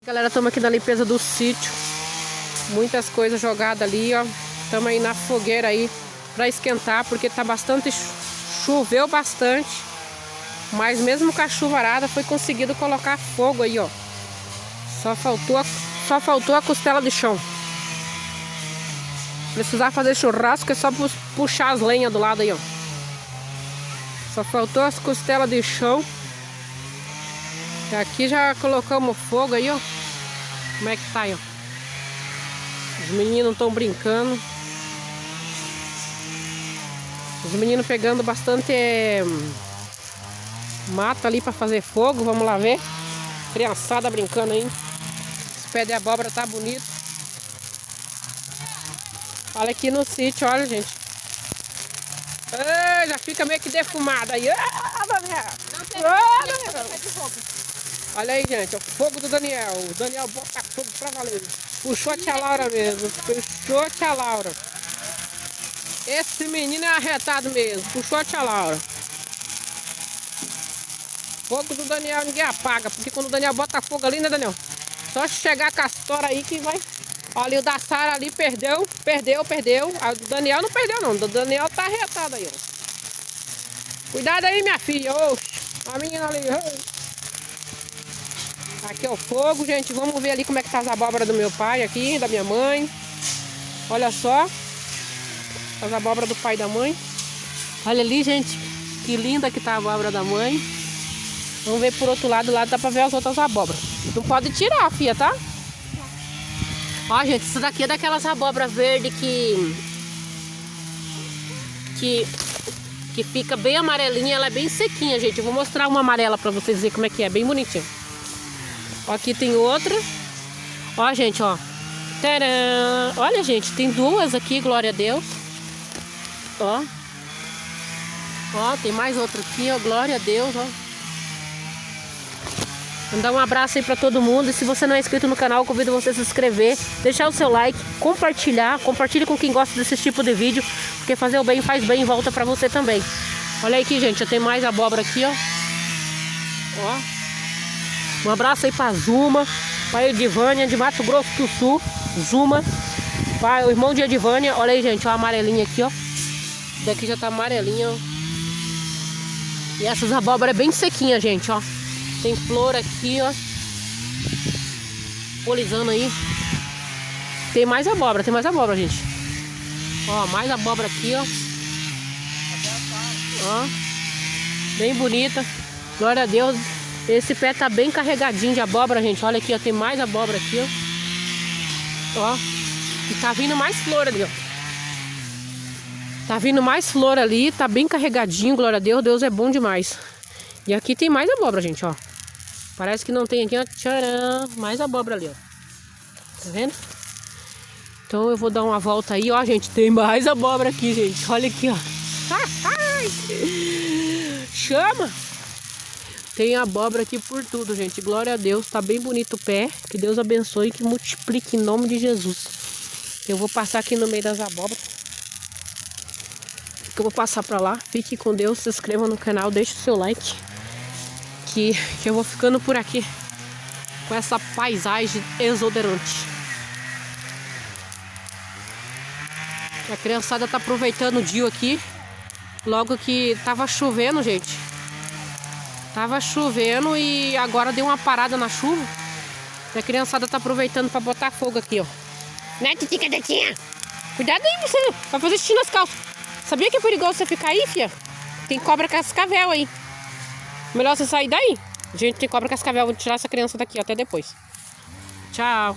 Galera, estamos aqui na limpeza do sítio. Muitas coisas jogadas ali, ó. Estamos aí na fogueira aí para esquentar, porque tá bastante... Choveu bastante. Mas mesmo com a chuvarada foi conseguido colocar fogo aí, ó. Só faltou a costela de chão. Precisar fazer churrasco é só puxar as lenhas do lado aí, ó. Só faltou as costelas de chão. E aqui já colocamos fogo aí, ó. Como é que tá aí, ó? Os meninos estão brincando. Os meninos pegando bastante mato ali para fazer fogo. Vamos lá ver. Criançada brincando aí. Esse pé de abóbora tá bonito. Olha aqui no sítio, olha, gente. Ai, já fica meio que defumado aí. Olha aí, gente, o fogo do Daniel. O Daniel bota fogo pra valer. Puxou a tia Laura mesmo. Puxou a tia Laura. Esse menino é arretado mesmo. Puxou a tia Laura. Fogo do Daniel ninguém apaga. Porque quando o Daniel bota fogo ali, né, Daniel? Só chegar com a tora aí que vai. Olha, o da Sara ali perdeu. A do Daniel não perdeu, não. O do Daniel tá arretado aí, ó. Cuidado aí, minha filha. Oxe, a menina ali. Aqui é o fogo, gente. Vamos ver ali como é que tá as abóboras do meu pai aqui, da minha mãe. Olha só. As abóboras do pai e da mãe. Olha ali, gente. Que linda que tá a abóbora da mãe. Vamos ver por outro lado. Lá dá pra ver as outras abóboras. Não pode tirar, filha, tá? Ó, gente, isso daqui é daquelas abóboras verdes que fica bem amarelinha. Ela é bem sequinha, gente. Eu vou mostrar uma amarela pra vocês verem como é que é. Bem bonitinho. Ó, aqui tem outra. Ó, gente, ó. Tcharam! Olha, gente, tem duas aqui, glória a Deus. Ó. Ó, tem mais outra aqui, ó. Glória a Deus, ó. Mandar um abraço aí pra todo mundo. E se você não é inscrito no canal, convido você a se inscrever, deixar o seu like, compartilhar. Compartilhe com quem gosta desse tipo de vídeo, porque fazer o bem faz bem e volta pra você também. Olha aí aqui, gente, já tem mais abóbora aqui, ó. Ó. Um abraço aí pra Zuma, pra Edivânia de Mato Grosso do Sul. Zuma, pai, o irmão de Edivânia. Olha aí, gente, ó, a amarelinha aqui, ó. Daqui já tá amarelinha, ó. E essas abóboras é bem sequinha, gente, ó. Tem flor aqui, ó. Polizando aí. Tem mais abóbora, gente. Ó, mais abóbora aqui, ó. Ó. Bem bonita. Glória a Deus. Esse pé tá bem carregadinho de abóbora, gente. Olha aqui, ó. Tem mais abóbora aqui, ó. Ó. E tá vindo mais flor ali, ó. Tá vindo mais flor ali. Tá bem carregadinho, glória a Deus. Deus é bom demais. E aqui tem mais abóbora, gente, ó. Parece que não tem aqui, ó. Tcharam! Mais abóbora ali, ó. Tá vendo? Então eu vou dar uma volta aí, ó, gente. Tem mais abóbora aqui, gente. Olha aqui, ó. Chama! Tem abóbora aqui por tudo, gente. Glória a Deus. Tá bem bonito o pé. Que Deus abençoe e que multiplique em nome de Jesus. Eu vou passar aqui no meio das abóboras. Eu vou passar pra lá. Fique com Deus. Se inscreva no canal. Deixe o seu like. Que eu vou ficando por aqui com essa paisagem exuberante. A criançada tá aproveitando o dia aqui. Logo que tava chovendo, gente. Tava chovendo e agora deu uma parada na chuva. E a criançada tá aproveitando pra botar fogo aqui, ó. Né, titica, tetinha? Cuidado aí, você vai fazer xixi nas calças. Sabia que é perigoso você ficar aí, filha? Tem cobra cascavel aí. Melhor você sair daí. Gente, tem cobra cascavel. Vou tirar essa criança daqui até depois. Tchau.